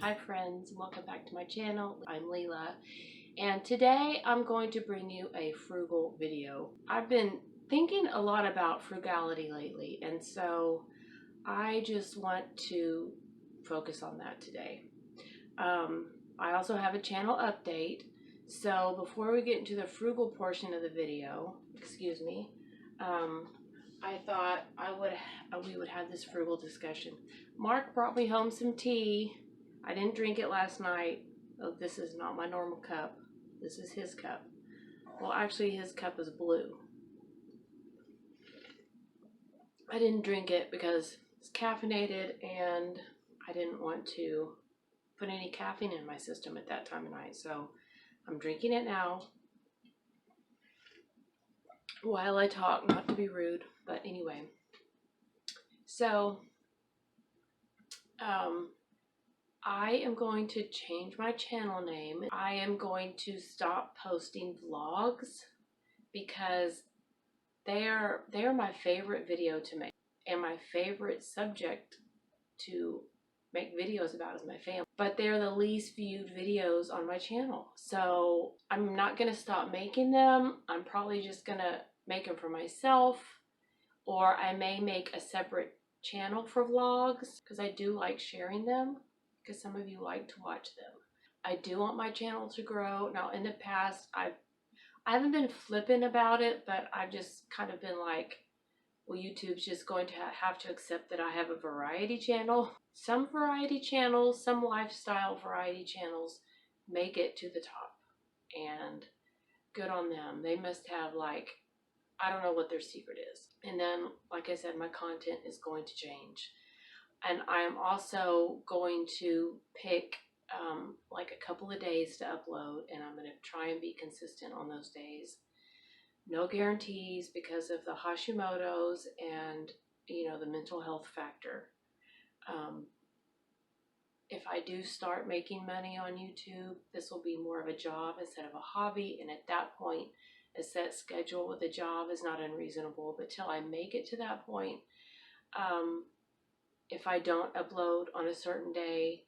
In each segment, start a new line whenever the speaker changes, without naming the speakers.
Hi friends, welcome back to my channel. I'm Leila, and today I'm going to bring you a frugal video. I've been thinking a lot about frugality lately, and so I just want to focus on that today. I also have a channel update, so before we get into the frugal portion of the video, I thought we would have this frugal discussion. Mark brought me home some tea. I didn't drink it last night. Oh, this is not my normal cup. This is his cup. Well, actually, his cup is blue. I didn't drink it because it's caffeinated and I didn't want to put any caffeine in my system at that time of night. So I'm drinking it now while I talk, not to be rude, but anyway. So, I am going to change my channel name. I am going to stop posting vlogs because they are my favorite video to make, and my favorite subject to make videos about is my family. But they're the least viewed videos on my channel. So I'm not going to stop making them. I'm probably just going to make them for myself, or I may make a separate channel for vlogs because I do like sharing them, because some of you like to watch them. I do want my channel to grow. Now, in the past, I haven't been flippant about it, but I've just kind of been like, well, YouTube's just going to have to accept that I have a variety channel. Some variety channels, some lifestyle variety channels make it to the top, and good on them. They must have, like, I don't know what their secret is. And then, like I said, my content is going to change. And I am also going to pick like a couple of days to upload, and I'm going to try and be consistent on those days. No guarantees because of the Hashimoto's and, you know, the mental health factor. If I do start making money on YouTube, this will be more of a job instead of a hobby. And at that point, a set schedule with a job is not unreasonable. But till I make it to that point, if I don't upload on a certain day,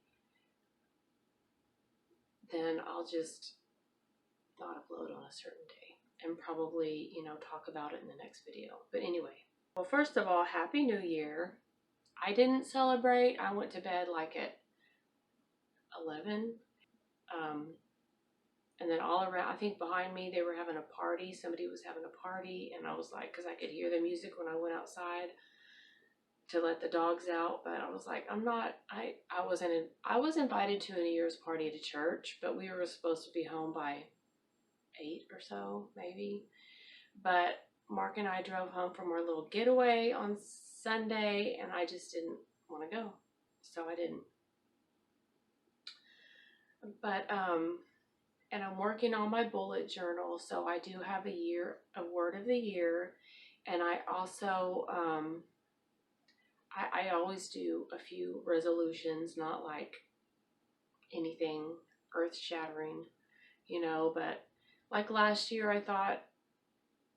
then I'll just not upload on a certain day and probably, you know, talk about it in the next video. But anyway, well, first of all, Happy New Year. I didn't celebrate. I went to bed like at 11. And then all around, I think behind me, they were having a party. Somebody was having a party, and I was like, because I could hear the music when I went outside to let the dogs out, but I was like, I was invited to a New Year's party at a church, but we were supposed to be home by 8 or so, maybe. But Mark and I drove home from our little getaway on Sunday, and I just didn't want to go, so I didn't. But, and I'm working on my bullet journal, so I do have a word of the year, and I also, I always do a few resolutions, not like anything earth-shattering, you know, but like last year I thought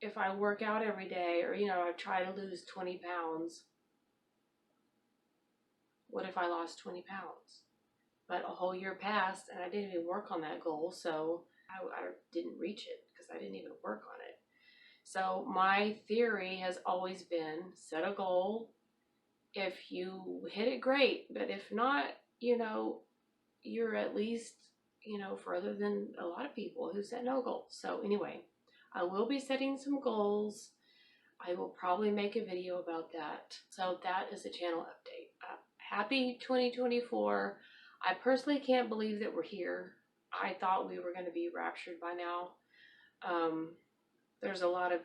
if I work out every day, or, you know, I try to lose 20 pounds, what if I lost 20 pounds? But a whole year passed and I didn't even work on that goal, so I didn't reach it because I didn't even work on it. So my theory has always been set a goal. If you hit it, great. But if not, you know, you're at least, you know, further than a lot of people who set no goals. So anyway, I will be setting some goals. I will probably make a video about that. So that is the channel update. Happy 2024. I personally can't believe that we're here. I thought we were going to be raptured by now. There's a lot of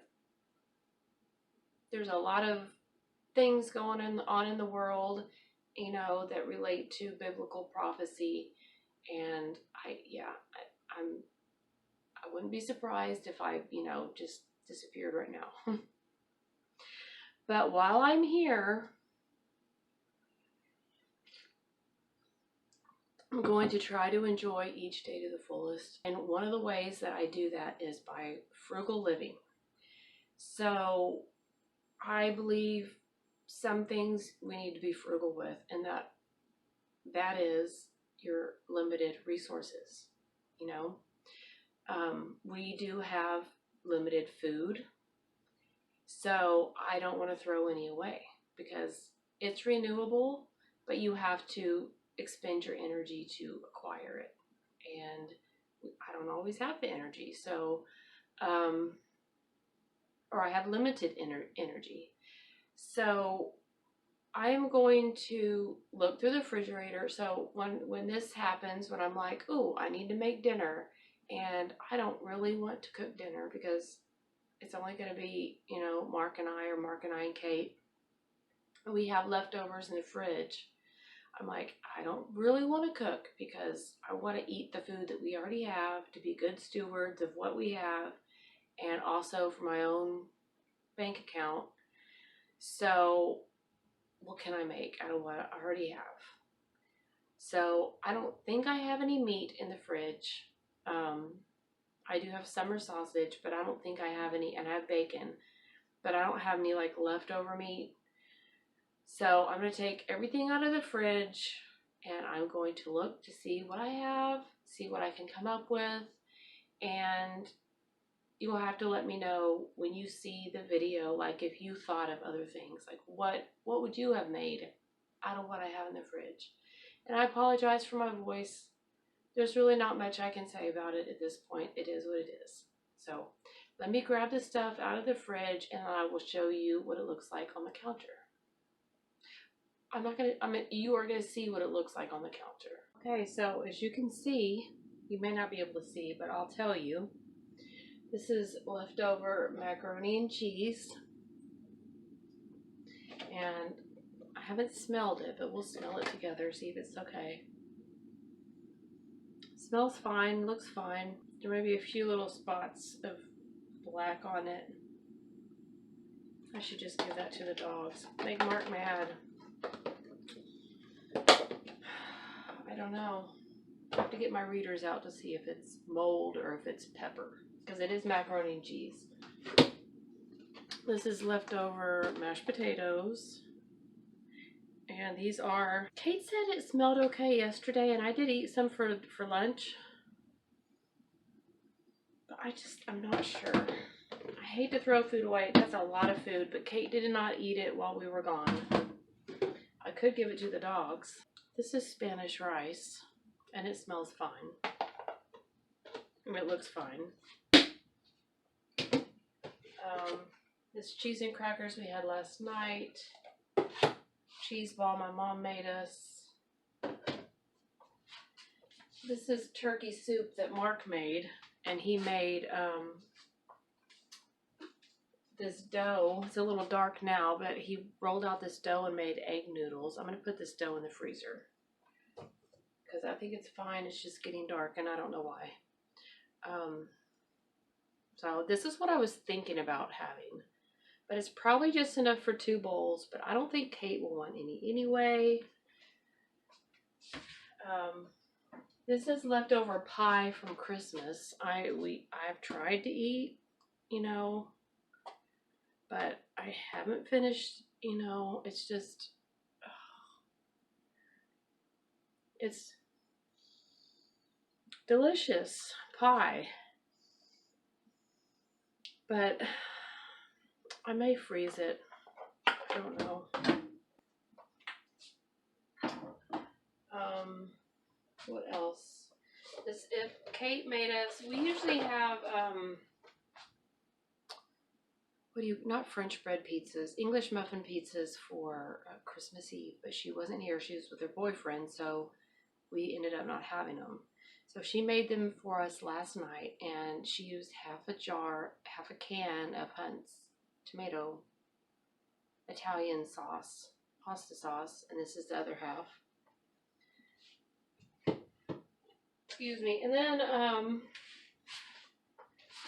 things going on in the world, you know, that relate to biblical prophecy, and I wouldn't be surprised if I, you know, just disappeared right now. But while I'm here, I'm going to try to enjoy each day to the fullest. And one of the ways that I do that is by frugal living. So I believe some things we need to be frugal with, and that is your limited resources, you know. We do have limited food, so I don't want to throw any away because it's renewable, but you have to expend your energy to acquire it. And I don't always have the energy, so, or I have limited energy. So I am going to look through the refrigerator. So when this happens, when I'm like, oh, I need to make dinner, and I don't really want to cook dinner because it's only going to be, you know, Mark and I, or Mark and I and Kate, and we have leftovers in the fridge. I'm like, I don't really want to cook because I want to eat the food that we already have, to be good stewards of what we have, and also for my own bank account. So what can I make out of what I already have? So I don't think I have any meat in the fridge. I do have summer sausage, but I don't think I have any, and I have bacon, but I don't have any like leftover meat. So I'm going to take everything out of the fridge, and I'm going to look to see what I have, see what I can come up with, and you will have to let me know when you see the video, like if you thought of other things, like what would you have made out of what I have in the fridge. And I apologize for my voice. There's really not much I can say about it at this point. It is what it is. So let me grab the stuff out of the fridge, and I will show you what it looks like on the counter. You are gonna see what it looks like on the counter. Okay, so as you can see, you may not be able to see, but I'll tell you. This is leftover macaroni and cheese. And I haven't smelled it, but we'll smell it together, see if it's okay. Smells fine, looks fine. There may be a few little spots of black on it. I should just give that to the dogs. Make Mark mad. I don't know. I have to get my readers out to see if it's mold or if it's pepper, because it is macaroni and cheese. This is leftover mashed potatoes. And these are, Kate said it smelled okay yesterday, and I did eat some for lunch. But I'm not sure. I hate to throw food away. That's a lot of food, but Kate did not eat it while we were gone. I could give it to the dogs. This is Spanish rice, and it smells fine. And it looks fine. This cheese and crackers we had last night. Cheese ball my mom made us. This is turkey soup that Mark made, and he made this dough. It's a little dark now, but he rolled out this dough and made egg noodles. I'm going to put this dough in the freezer because I think it's fine. It's just getting dark, and I don't know why. So this is what I was thinking about having. But it's probably just enough for 2 bowls, but I don't think Kate will want any anyway. This is leftover pie from Christmas. I've tried to eat, you know, but I haven't finished, you know. It's just, it's delicious pie. But I may freeze it. I don't know. What else? If Kate made us, we usually have, not French bread pizzas, English muffin pizzas for Christmas Eve, but she wasn't here. She was with her boyfriend, so we ended up not having them. So she made them for us last night, and she used half a can of Hunt's tomato Italian sauce, pasta sauce, and this is the other half. Excuse me. And then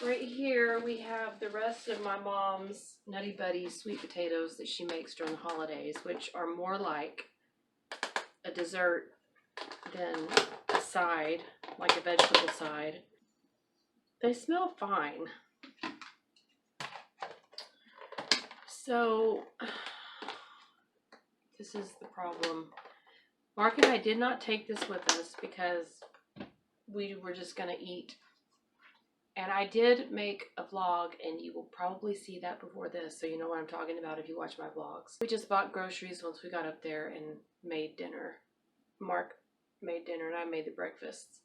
right here we have the rest of my mom's Nutty Buddy sweet potatoes that she makes during the holidays, which are more like a dessert than a side, like a vegetable side. They smell fine. So this is the problem. Mark and I did not take this with us because we were just going to eat. And I did make a vlog, and you will probably see that before this, so you know what I'm talking about if you watch my vlogs. We just bought groceries once we got up there and made dinner. Mark made dinner and I made the breakfasts.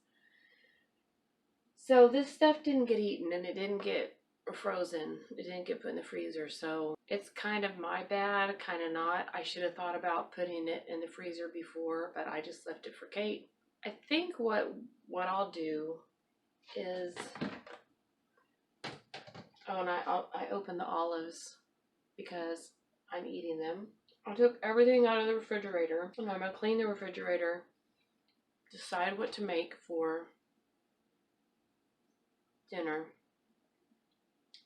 So this stuff didn't get eaten, and it didn't get frozen. It didn't get put in the freezer, so it's kind of my bad, kind of not. I should have thought about putting it in the freezer before, but I just left it for Kate. I think what I'll do is, oh, and I opened the olives because I'm eating them. I took everything out of the refrigerator, and I'm going to clean the refrigerator, decide what to make for dinner,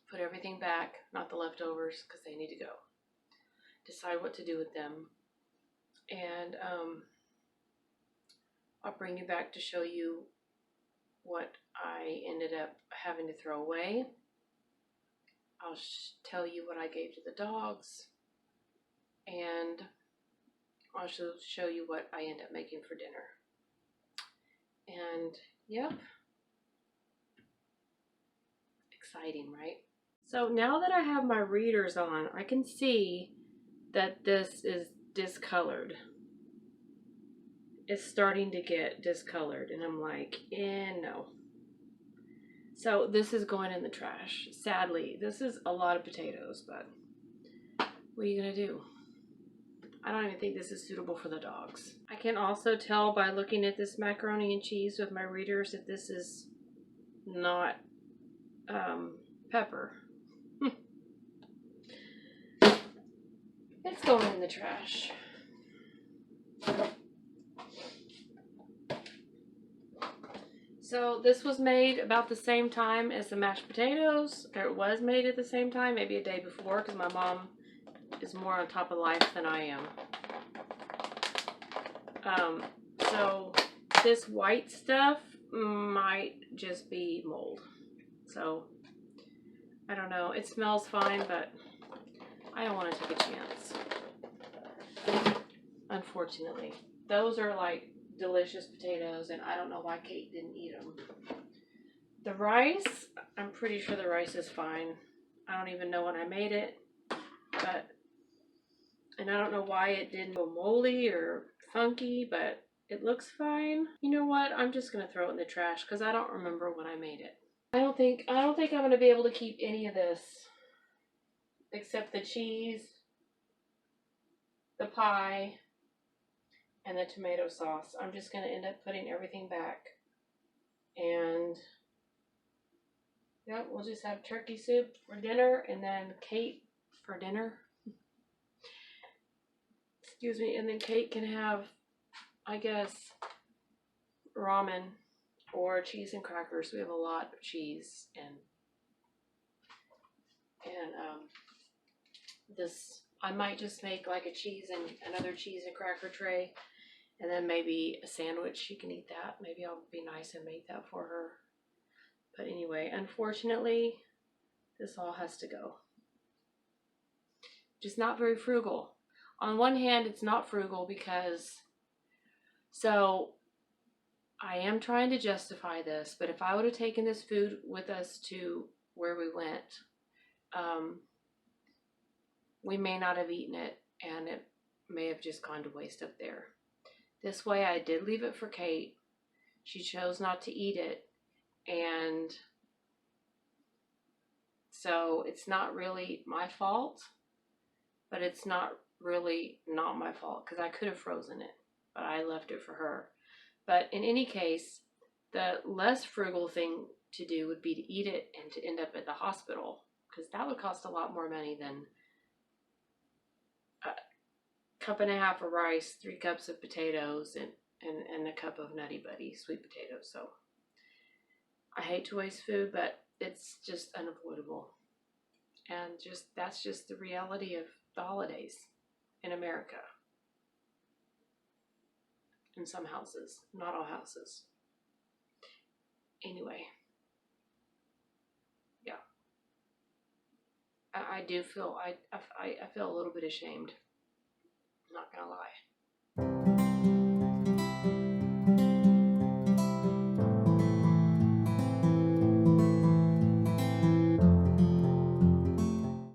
put everything back, not the leftovers because they need to go, decide what to do with them, and I'll bring you back to show you what I ended up having to throw away. I'll tell you what I gave to the dogs, and I'll show you what I end up making for dinner. And yep, exciting, right? So now that I have my readers on, I can see that this is discolored. It's starting to get discolored, and I'm like, no. So this is going in the trash. Sadly, this is a lot of potatoes, but what are you gonna do? I don't even think this is suitable for the dogs. I can also tell by looking at this macaroni and cheese with my readers that this is not pepper. It's going in the trash. So this was made about the same time as the mashed potatoes. Or it was made at the same time, maybe a day before, because my mom is more on top of life than I am. So this white stuff might just be mold. So I don't know. It smells fine, but I don't want to take a chance. Unfortunately, those are like delicious potatoes, and I don't know why Kate didn't eat them. The rice, I'm pretty sure the rice is fine. I don't even know when I made it, and I don't know why it didn't go moldy or funky, but it looks fine. You know what? I'm just gonna throw it in the trash because I don't remember when I made it. I don't think I'm gonna be able to keep any of this except the cheese, the pie, and the tomato sauce. I'm just going to end up putting everything back. And yeah, we'll just have turkey soup for dinner, and then Kate for dinner. Excuse me. And then Kate can have, I guess, ramen or cheese and crackers. We have a lot of cheese, and this, I might just make like a cheese and another cheese and cracker tray. And then maybe a sandwich, she can eat that. Maybe I'll be nice and make that for her. But anyway, unfortunately, this all has to go. Just not very frugal. On one hand, it's not frugal because, so I am trying to justify this, but if I would have taken this food with us to where we went, we may not have eaten it, and it may have just gone to waste up there. This way, I did leave it for Kate. She chose not to eat it, and so it's not really my fault, but it's not really not my fault because I could have frozen it, but I left it for her. But in any case, the less frugal thing to do would be to eat it and to end up at the hospital, because that would cost a lot more money than cup and a half of rice, 3 cups of potatoes, and a cup of Nutty Buddy sweet potatoes. So I hate to waste food, but it's just unavoidable. And that's just the reality of the holidays in America. In some houses, not all houses. Anyway, yeah. I do feel, I feel a little bit ashamed. I'm not gonna lie.